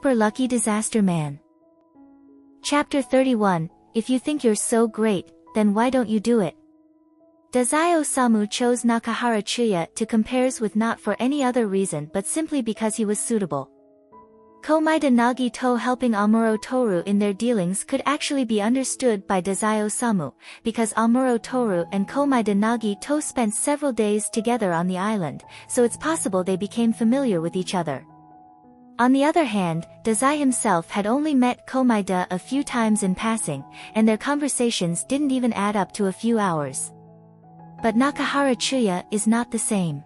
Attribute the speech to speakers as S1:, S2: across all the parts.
S1: Super Lucky Disaster Man. Chapter 31, If you think you're so great, then why don't you do it? Dazai Osamu chose Nakahara Chuya to compares with not for any other reason but simply because he was suitable. Komaeda Nagito helping Amuro Toru in their dealings could actually be understood by Dazai Osamu, because Amuro Toru and Komaeda Nagito spent several days together on the island, so it's possible they became familiar with each other. On the other hand, Dazai himself had only met Komaeda a few times in passing, and their conversations didn't even add up to a few hours. But Nakahara Chuya is not the same.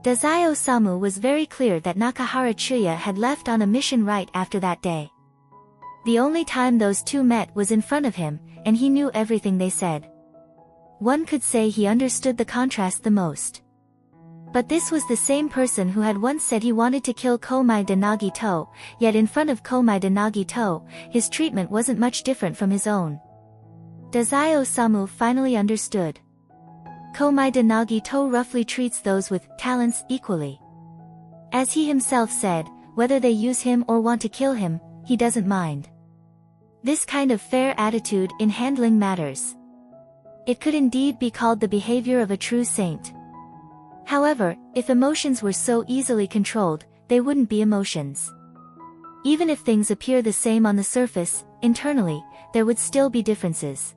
S1: Dazai Osamu was very clear that Nakahara Chuya had left on a mission right after that day. The only time those two met was in front of him, and he knew everything they said. One could say he understood the contrast the most. But this was the same person who had once said he wanted to kill Komaeda Nagito, yet in front of Komaeda Nagito, his treatment wasn't much different from his own. Dazai Osamu finally understood. Komaeda Nagito roughly treats those with talents equally. As he himself said, whether they use him or want to kill him, he doesn't mind. This kind of fair attitude in handling matters. It could indeed be called the behavior of a true saint. However, if emotions were so easily controlled, they wouldn't be emotions. Even if things appear the same on the surface, internally, there would still be differences.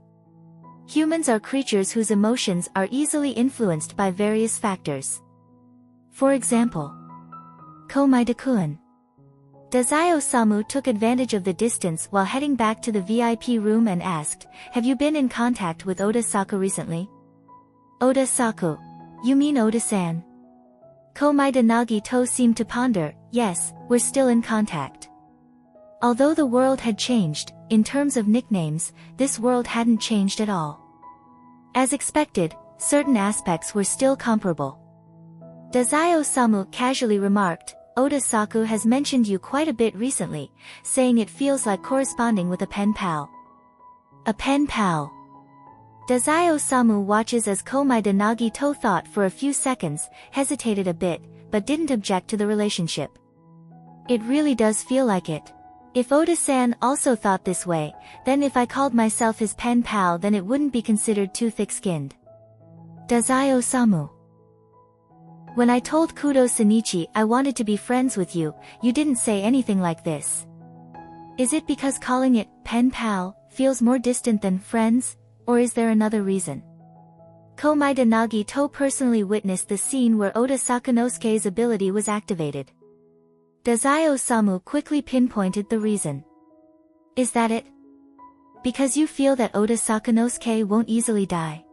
S1: Humans are creatures whose emotions are easily influenced by various factors. For example, Komaeda-kun. Dazai Osamu took advantage of the distance while heading back to the VIP room and asked, "Have you been in contact with Oda-saku recently?" "Oda-saku? You mean Oda-san?" Komaeda Nagito seemed to ponder. "Yes, we're still in contact." Although the world had changed, in terms of nicknames, this world hadn't changed at all. As expected, certain aspects were still comparable. Dazai Osamu casually remarked, "Oda-saku has mentioned you quite a bit recently, saying it feels like corresponding with a pen pal." A pen pal. Dazai Osamu watches as Komaeda Nagito thought for a few seconds, hesitated a bit, but didn't object to the relationship. It really does feel like it. If Oda-san also thought this way, then if I called myself his pen pal then it wouldn't be considered too thick-skinned. Dazai Osamu. When I told Kudo Shinichi I wanted to be friends with you, you didn't say anything like this. Is it because calling it pen pal feels more distant than friends, or is there another reason? Komaeda Nagito personally witnessed the scene where Oda Sakunosuke's ability was activated. Dazai Osamu quickly pinpointed the reason. Is that it? Because you feel that Oda Sakunosuke won't easily die?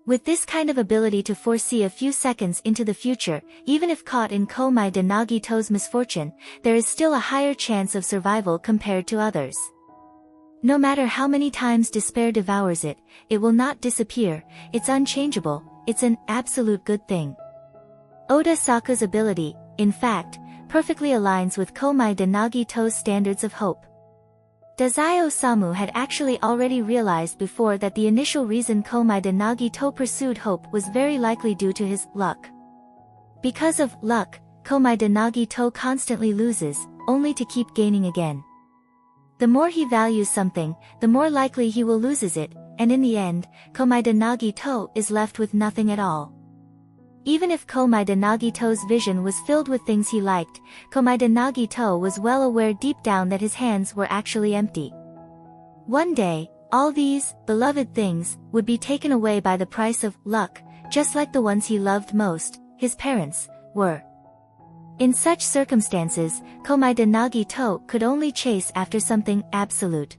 S1: With this kind of ability to foresee a few seconds into the future, even if caught in Komaeda Nagito's misfortune, there is still a higher chance of survival compared to others. No matter how many times despair devours it, it will not disappear, it's unchangeable, it's an absolute good thing. Oda Saku's ability, in fact, perfectly aligns with Komaeda Nagito's standards of hope. Dazai Osamu had actually already realized before that the initial reason Komaeda Nagito pursued hope was very likely due to his luck. Because of luck, Komaeda Nagito constantly loses, only to keep gaining again. The more he values something, the more likely he will lose it, and in the end, Komaeda Nagito is left with nothing at all. Even if Komaeda Nagito's vision was filled with things he liked, Komaeda Nagito was well aware deep down that his hands were actually empty. One day, all these beloved things would be taken away by the price of luck, just like the ones he loved most, his parents, were. In such circumstances, Komaeda Nagito could only chase after something absolute.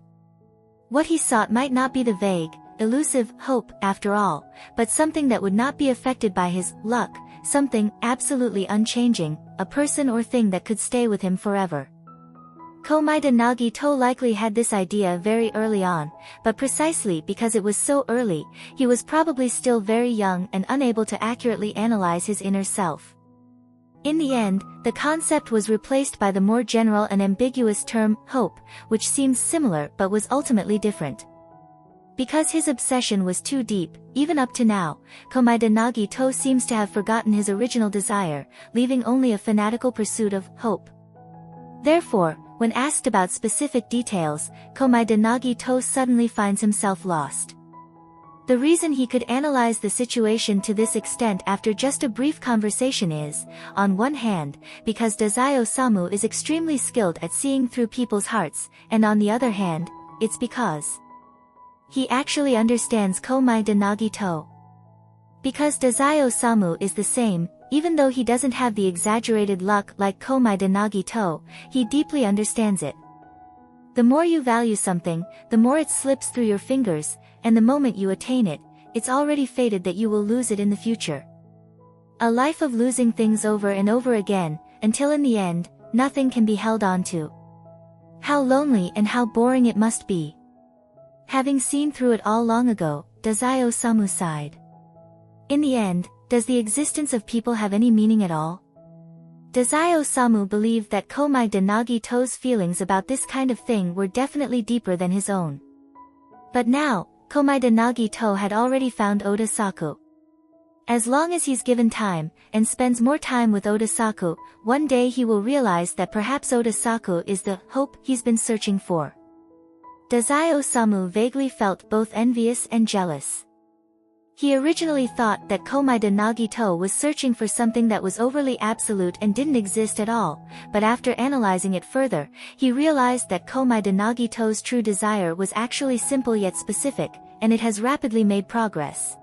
S1: What he sought might not be the vague, elusive hope after all, but something that would not be affected by his luck, something absolutely unchanging, a person or thing that could stay with him forever. Komaeda Nagito likely had this idea very early on, but precisely because it was so early, he was probably still very young and unable to accurately analyze his inner self. In the end, the concept was replaced by the more general and ambiguous term, hope, which seems similar but was ultimately different. Because his obsession was too deep, even up to now, Komaeda Nagito seems to have forgotten his original desire, leaving only a fanatical pursuit of hope. Therefore, when asked about specific details, Komaeda Nagito suddenly finds himself lost. The reason he could analyze the situation to this extent after just a brief conversation is, on one hand, because Dazai-Osamu is extremely skilled at seeing through people's hearts, and on the other hand, it's because he actually understands Komaeda Nagito. Because Dazai-Osamu is the same, even though he doesn't have the exaggerated luck like Komaeda Nagito, he deeply understands it. The more you value something, the more it slips through your fingers, and the moment you attain it, it's already fated that you will lose it in the future. A life of losing things over and over again, until in the end, nothing can be held on to. How lonely and how boring it must be. Having seen through it all long ago, Dazai-Osamu sighed. In the end, does the existence of people have any meaning at all? Dazai-Osamu believed that Komaeda Nagito's feelings about this kind of thing were definitely deeper than his own. But now, Komaeda Nagito had already found Oda-saku. As long as he's given time, and spends more time with Oda-saku, one day he will realize that perhaps Oda-saku is the hope he's been searching for. Dazai-Osamu vaguely felt both envious and jealous. He originally thought that Komaeda Nagito was searching for something that was overly absolute and didn't exist at all, but after analyzing it further, he realized that Komaeda Nagito's true desire was actually simple yet specific, and it has rapidly made progress.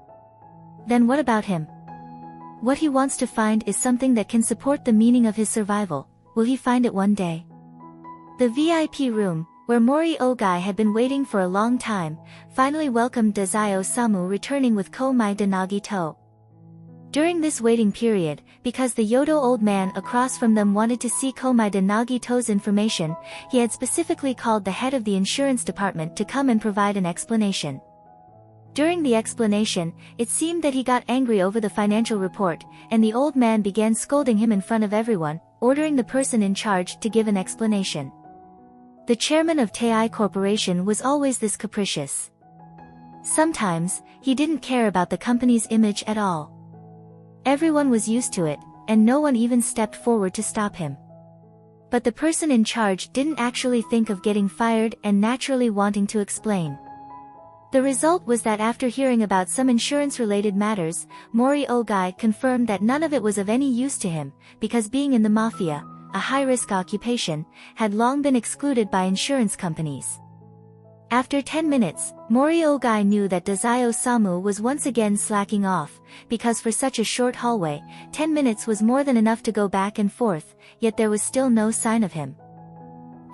S1: Then what about him? What he wants to find is something that can support the meaning of his survival. Will he find it one day? The VIP room, where Mori Ogai had been waiting for a long time, finally welcomed Dazai-Osamu returning with Komaeda Nagito. During this waiting period, because the Yodo old man across from them wanted to see Komaeda Nagito's information, he had specifically called the head of the insurance department to come and provide an explanation. During the explanation, it seemed that he got angry over the financial report, and the old man began scolding him in front of everyone, ordering the person in charge to give an explanation. The chairman of Tei Corporation was always this capricious. Sometimes, he didn't care about the company's image at all. Everyone was used to it, and no one even stepped forward to stop him. But the person in charge didn't actually think of getting fired and naturally wanting to explain. The result was that after hearing about some insurance-related matters, Mori Ogai confirmed that none of it was of any use to him, because being in the mafia, a high-risk occupation, had long been excluded by insurance companies. After 10 minutes, Mori Ogai knew that Dazai-Osamu was once again slacking off, because for such a short hallway, 10 minutes was more than enough to go back and forth, yet there was still no sign of him.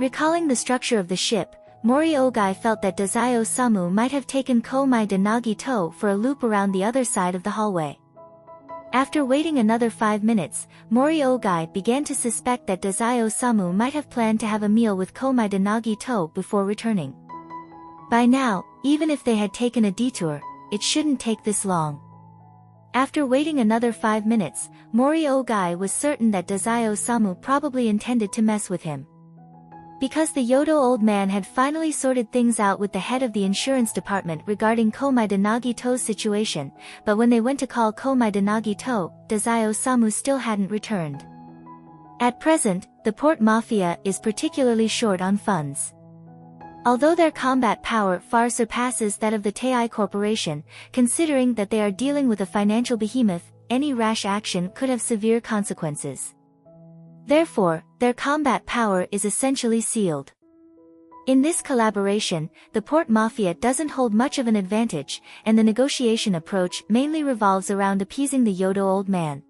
S1: Recalling the structure of the ship, Mori Ogai felt that Dazai-Osamu might have taken Komaeda Nagito for a loop around the other side of the hallway. After waiting another 5 minutes, Mori Ogai began to suspect that Dazai-Osamu might have planned to have a meal with Komaeda Nagito before returning. By now, even if they had taken a detour, it shouldn't take this long. After waiting another 5 minutes, Mori Ogai was certain that Dazai-Osamu probably intended to mess with him. Because the Yodo old man had finally sorted things out with the head of the insurance department regarding Komaeda Nagito's situation, but when they went to call Komaeda Nagito, Dazai-Osamu still hadn't returned. At present, the Port Mafia is particularly short on funds. Although their combat power far surpasses that of the Tei Corporation, considering that they are dealing with a financial behemoth, any rash action could have severe consequences. Therefore, their combat power is essentially sealed. In this collaboration, the Port Mafia doesn't hold much of an advantage, and the negotiation approach mainly revolves around appeasing the Yodo old man.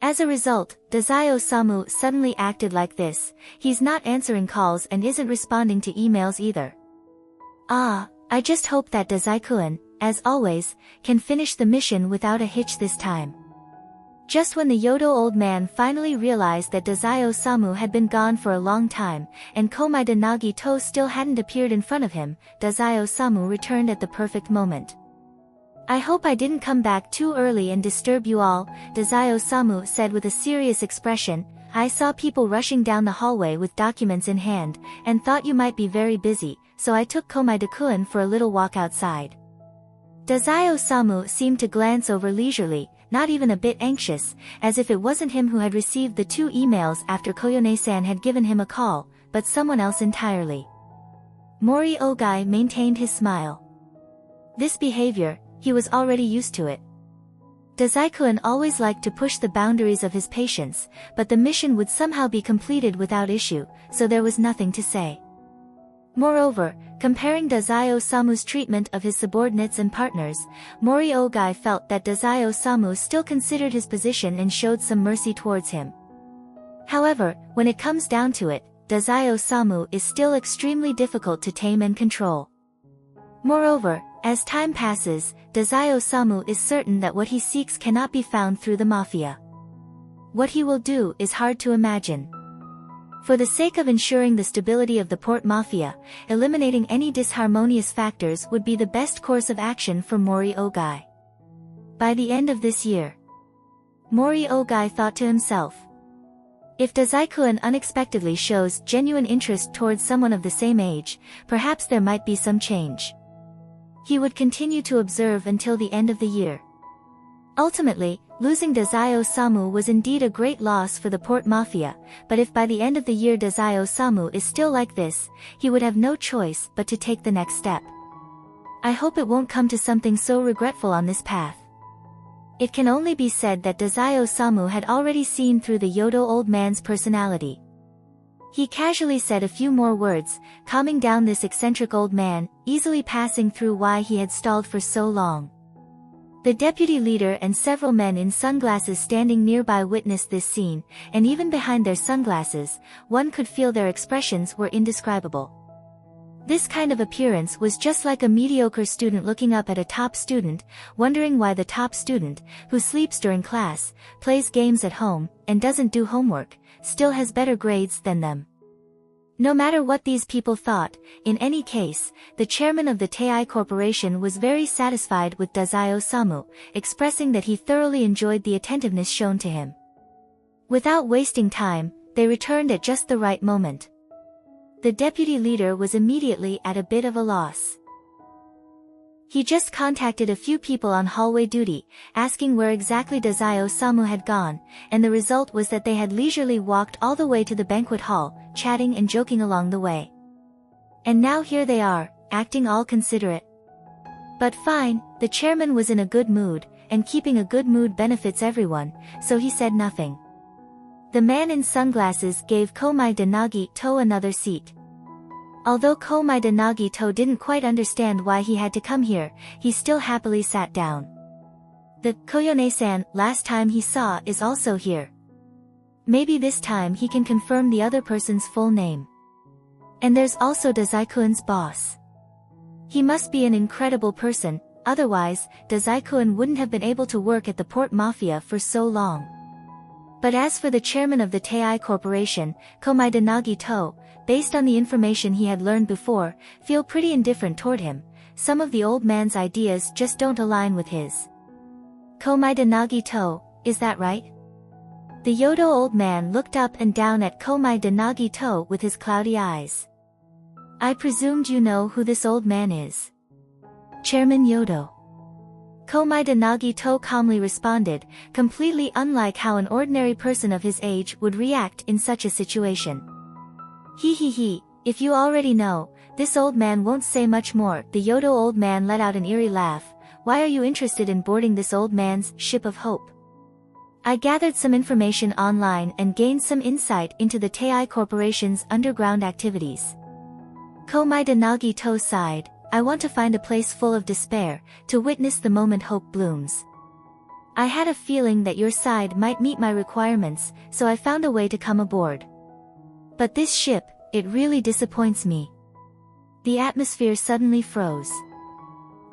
S1: As a result, Dazai-Osamu suddenly acted like this. He's not answering calls and isn't responding to emails either. I just hope that Dazai-kun, as always, can finish the mission without a hitch this time. Just when the Yodo old man finally realized that Dazai-Osamu had been gone for a long time, and Komaeda Nagito still hadn't appeared in front of him, Dazai-Osamu returned at the perfect moment. I hope I didn't come back too early and disturb you all, Dazai-Osamu said with a serious expression. I saw people rushing down the hallway with documents in hand, and thought you might be very busy, so I took Komaeda-kun for a little walk outside. Dazai-Osamu seemed to glance over leisurely, not even a bit anxious, as if it wasn't him who had received the 2 emails after Koyone-san had given him a call, but someone else entirely. Mori Ogai maintained his smile. This behavior, he was already used to it. Dazai-kun always liked to push the boundaries of his patience, but the mission would somehow be completed without issue, so there was nothing to say. Moreover, comparing Dazai Osamu's treatment of his subordinates and partners, Mori Ogai felt that Dazai Osamu still considered his position and showed some mercy towards him. However, when it comes down to it, Dazai Osamu is still extremely difficult to tame and control. Moreover, as time passes, Dazai Osamu is certain that what he seeks cannot be found through the mafia. What he will do is hard to imagine. For the sake of ensuring the stability of the port mafia, eliminating any disharmonious factors would be the best course of action for Mori Ogai. By the end of this year, Mori Ogai thought to himself, if Dazai-kun unexpectedly shows genuine interest towards someone of the same age, perhaps there might be some change. He would continue to observe until the end of the year. Ultimately, losing Dazai Osamu was indeed a great loss for the port mafia, but if by the end of the year Dazai Osamu is still like this, he would have no choice but to take the next step. I hope it won't come to something so regretful on this path. It can only be said that Dazai Osamu had already seen through the Yodo old man's personality. He casually said a few more words, calming down this eccentric old man, easily passing through why he had stalled for so long. The deputy leader and several men in sunglasses standing nearby witnessed this scene, and even behind their sunglasses, one could feel their expressions were indescribable. This kind of appearance was just like a mediocre student looking up at a top student, wondering why the top student, who sleeps during class, plays games at home, and doesn't do homework, still has better grades than them. No matter what these people thought, in any case, the chairman of the Tei Corporation was very satisfied with Dazai Osamu, expressing that he thoroughly enjoyed the attentiveness shown to him. Without wasting time, they returned at just the right moment. The deputy leader was immediately at a bit of a loss. He just contacted a few people on hallway duty, asking where exactly Dazai Osamu had gone, and the result was that they had leisurely walked all the way to the banquet hall, chatting and joking along the way. And now here they are, acting all considerate. But fine, the chairman was in a good mood, and keeping a good mood benefits everyone, so he said nothing. The man in sunglasses gave Komai de Nagi-to another seat. Although Komai de Nagi-to didn't quite understand why he had to come here, he still happily sat down. The Koyone-san last time he saw is also here. Maybe this time he can confirm the other person's full name. And there's also Dazai-kun's boss. He must be an incredible person, otherwise, Dazai-kun wouldn't have been able to work at the port mafia for so long. But as for the chairman of the Tei Corporation, Komai de Nagi-to, based on the information he had learned before, feel pretty indifferent toward him. Some of the old man's ideas just don't align with his. Komai de Nagi-to, is that right? The Yodo old man looked up and down at Komai de Nagi-to with his cloudy eyes. I presumed you know who this old man is. Chairman Yodo. Komai de Nagi-to calmly responded, completely unlike how an ordinary person of his age would react in such a situation. He, if you already know, this old man won't say much more. The Yodo old man let out an eerie laugh. Why are you interested in boarding this old man's ship of hope? I gathered some information online and gained some insight into the Tei Corporation's underground activities. Komai de Nagi-to sighed. I want to find a place full of despair, to witness the moment hope blooms. I had a feeling that your side might meet my requirements, so I found a way to come aboard. But this ship, it really disappoints me. The atmosphere suddenly froze.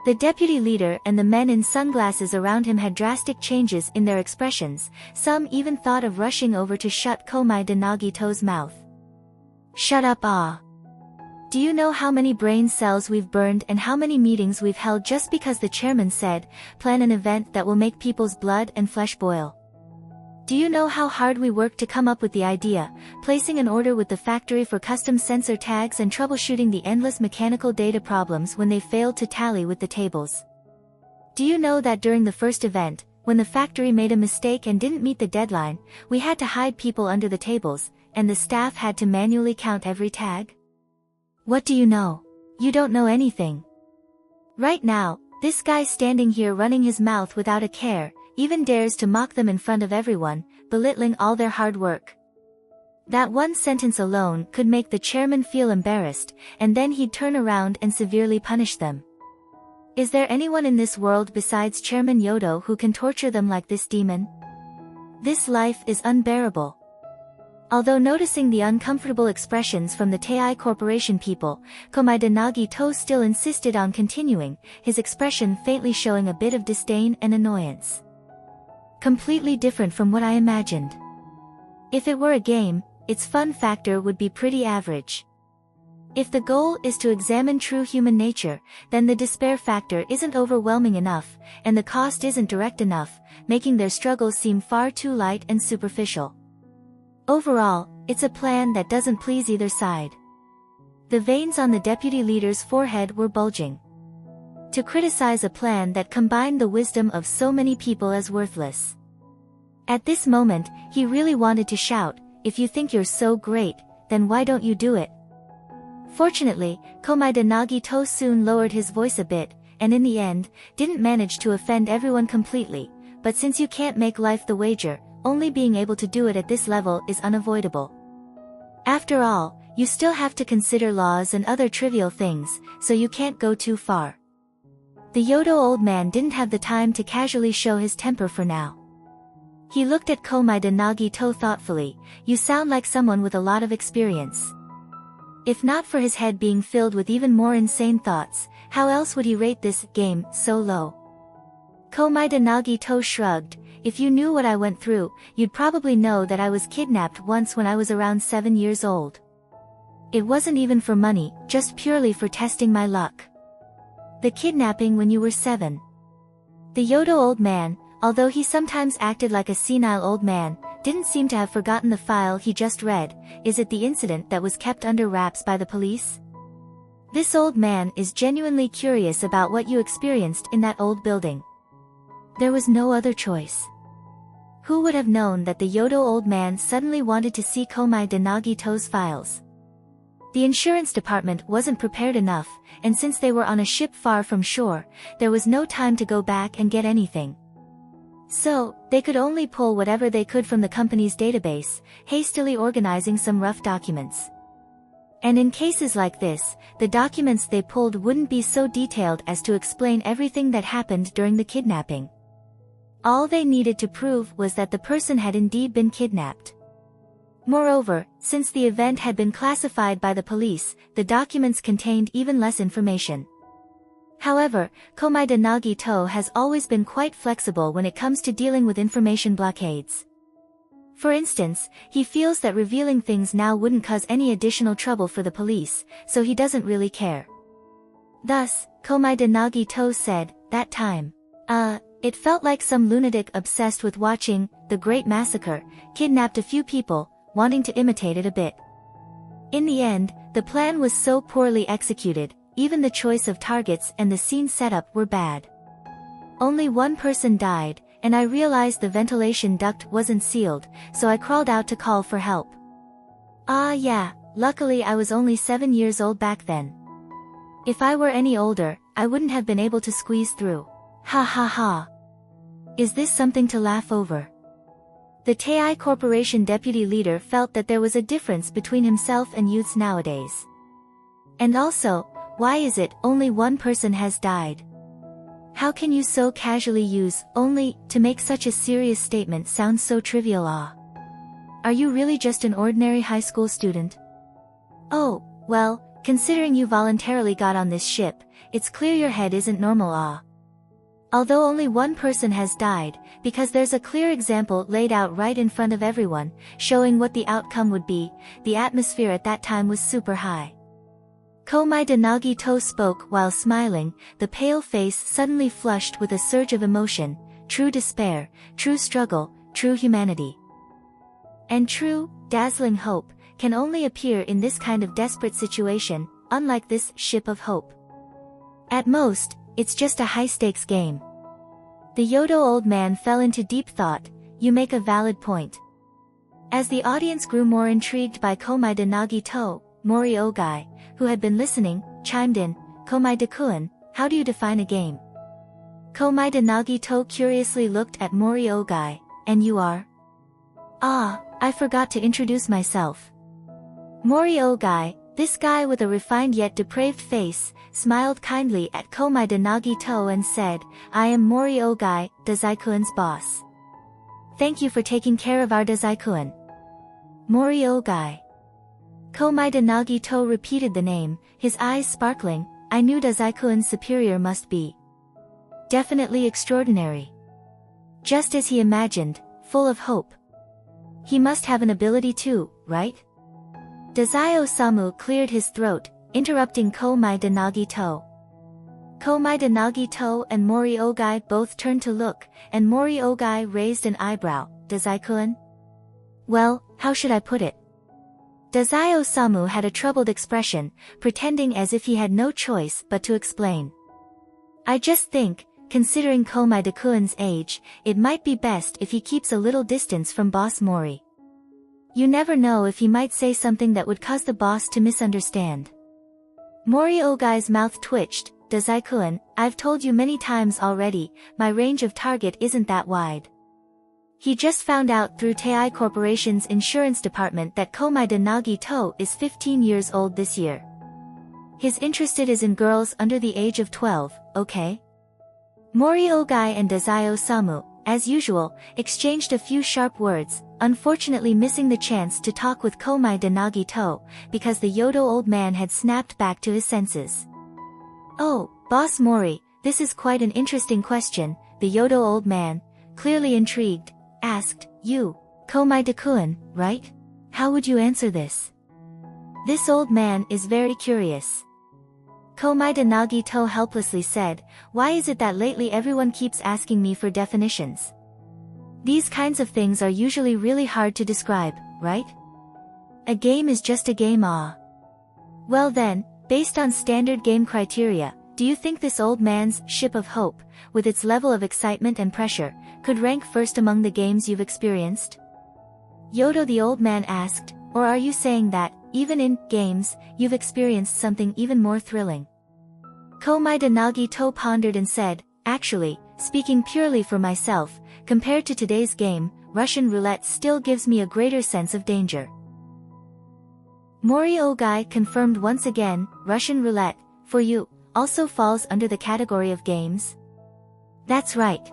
S1: The deputy leader and the men in sunglasses around him had drastic changes in their expressions, some even thought of rushing over to shut Komai de Nagi-to's mouth. Shut up, ah! Do you know how many brain cells we've burned and how many meetings we've held just because the chairman said, plan an event that will make people's blood and flesh boil? Do you know how hard we worked to come up with the idea, placing an order with the factory for custom sensor tags and troubleshooting the endless mechanical data problems when they failed to tally with the tables? Do you know that during the first event, when the factory made a mistake and didn't meet the deadline, we had to hide people under the tables, and the staff had to manually count every tag? What do you know? You don't know anything. Right now, this guy standing here running his mouth without a care, even dares to mock them in front of everyone, belittling all their hard work. That one sentence alone could make the chairman feel embarrassed, and then he'd turn around and severely punish them. Is there anyone in this world besides Chairman Yodo who can torture them like this demon? This life is unbearable. Although noticing the uncomfortable expressions from the Tei Corporation people, Komaeda Nagito still insisted on continuing, his expression faintly showing a bit of disdain and annoyance. Completely different from what I imagined. If it were a game, its fun factor would be pretty average. If the goal is to examine true human nature, then the despair factor isn't overwhelming enough, and the cost isn't direct enough, making their struggles seem far too light and superficial. Overall, it's a plan that doesn't please either side. The veins on the deputy leader's forehead were bulging. To criticize a plan that combined the wisdom of so many people as worthless. At this moment, he really wanted to shout, "If you think you're so great, then why don't you do it?" Fortunately, Komaeda Nagito soon lowered his voice a bit, and in the end, didn't manage to offend everyone completely, but since you can't make life the wager, only being able to do it at this level is unavoidable. After all, you still have to consider laws and other trivial things, so you can't go too far. The Yodo old man didn't have the time to casually show his temper for now. He looked at Komaeda Nagito thoughtfully. "You sound like someone with a lot of experience." If not for his head being filled with even more insane thoughts, how else would he rate this game so low? Komaeda Nagito shrugged. "If you knew what I went through, you'd probably know that I was kidnapped once when I was around 7 years old. It wasn't even for money, just purely for testing my luck." The kidnapping when you were 7. The Yodo old man, although he sometimes acted like a senile old man, didn't seem to have forgotten the file he just read. Is it the incident that was kept under wraps by the police? This old man is genuinely curious about what you experienced in that old building. There was no other choice. Who would have known that the Yodo old man suddenly wanted to see Komaeda Nagito's files? The insurance department wasn't prepared enough, and since they were on a ship far from shore, there was no time to go back and get anything. So, they could only pull whatever they could from the company's database, hastily organizing some rough documents. And in cases like this, the documents they pulled wouldn't be so detailed as to explain everything that happened during the kidnapping. All they needed to prove was that the person had indeed been kidnapped. Moreover, since the event had been classified by the police, the documents contained even less information. However, Komaeda Nagito has always been quite flexible when it comes to dealing with information blockades. For instance, he feels that revealing things now wouldn't cause any additional trouble for the police, so he doesn't really care. Thus, Komaeda Nagito said, "That time. It felt like some lunatic obsessed with watching The Great Massacre, kidnapped a few people, wanting to imitate it a bit. In the end, the plan was so poorly executed, even the choice of targets and the scene setup were bad. Only one person died, and I realized the ventilation duct wasn't sealed, so I crawled out to call for help. Yeah, luckily I was only 7 years old back then. If I were any older, I wouldn't have been able to squeeze through. Ha ha ha. Is this something to laugh over?" The Tei Corporation deputy leader felt that there was a difference between himself and youths nowadays. And also, why is it only one person has died? How can you so casually use "only" to make such a serious statement sound so trivial? Are you really just an ordinary high school student? Oh, well, considering you voluntarily got on this ship, it's clear your head isn't normal. Although only one person has died, because there's a clear example laid out right in front of everyone, showing what the outcome would be, the atmosphere at that time was super high. Komaeda Nagito spoke while smiling, the pale face suddenly flushed with a surge of emotion, true despair, true struggle, true humanity. And true, dazzling hope, can only appear in this kind of desperate situation, unlike this ship of hope. At most, it's just a high-stakes game. The Yodo old man fell into deep thought. You make a valid point. As the audience grew more intrigued by Komai de Nagito, Mori Ogai, who had been listening, chimed in, Komai de Kun, how do you define a game? Komai de Nagito curiously looked at Mori Ogai, and you are? Ah, I forgot to introduce myself. Mori Ogai, this guy with a refined yet depraved face, smiled kindly at Komai de Nagito and said, I am Mori Ogai, Dazai-kun's boss. Thank you for taking care of our Dazai-kun. Mori Ogai. Komai de Nagito repeated the name, his eyes sparkling. I knew Dazai-kun's superior must be definitely extraordinary. Just as he imagined, full of hope. He must have an ability too, right? Dazai-osamu cleared his throat, interrupting Komai de Nagito. Komai de Nagito and Mori Ogai both turned to look, and Mori Ogai raised an eyebrow. Dazai-kun? Well, how should I put it? Dazai-osamu had a troubled expression, pretending as if he had no choice but to explain. I just think, considering Komai de Kun's age, it might be best if he keeps a little distance from Boss Mori. You never know if he might say something that would cause the boss to misunderstand. Mori Ogai's mouth twitched. Dazai-kun, I've told you many times already, my range of target isn't that wide. He just found out through Tei Corporation's insurance department that Komai de Nagito is 15 years old this year. His interest is in girls under the age of 12, okay? Mori Ogai and Dazai-osamu, as usual, exchanged a few sharp words, unfortunately missing the chance to talk with Komai de Nagito, because the Yodo old man had snapped back to his senses. Oh, Boss Mori, this is quite an interesting question, the Yodo old man, clearly intrigued, asked, you, Komai de Kun, right? How would you answer this? This old man is very curious. Komai de Nagito helplessly said, why is it that lately everyone keeps asking me for definitions? These kinds of things are usually really hard to describe, right? A game is just a game, ah. Well then, based on standard game criteria, do you think this old man's Ship of Hope, with its level of excitement and pressure, could rank first among the games you've experienced? Yodo the old man asked, or are you saying that, even in games, you've experienced something even more thrilling? Komai de Nagito pondered and said, actually, speaking purely for myself, compared to today's game, Russian roulette still gives me a greater sense of danger. Mori Ogai confirmed once again, Russian roulette, for you, also falls under the category of games? That's right.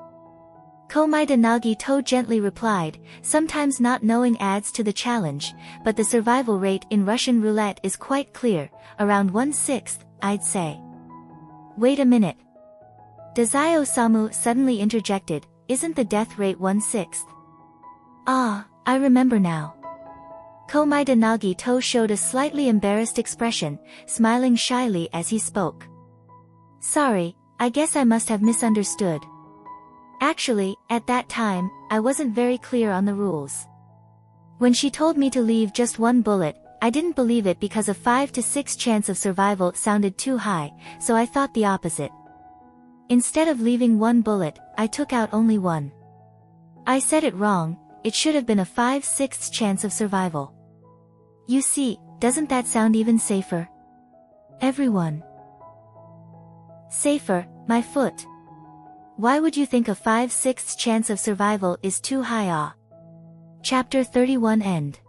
S1: Komai de Nagito gently replied, sometimes not knowing adds to the challenge, but the survival rate in Russian roulette is quite clear, around 1/6, I'd say. Wait a minute. Dazai-osamu suddenly interjected, isn't the death rate 1/6? Ah, I remember now. Komai de Nagito showed a slightly embarrassed expression, smiling shyly as he spoke. Sorry, I guess I must have misunderstood. Actually, at that time, I wasn't very clear on the rules. When she told me to leave just one bullet, I didn't believe it because a 5 to 6 chance of survival sounded too high, so I thought the opposite. Instead of leaving one bullet, I took out only one. I said it wrong, it should have been a 5/6 chance of survival. You see, doesn't that sound even safer? Everyone. Safer, my foot. Why would you think a 5/6 chance of survival is too high? Ah. Chapter 31 End.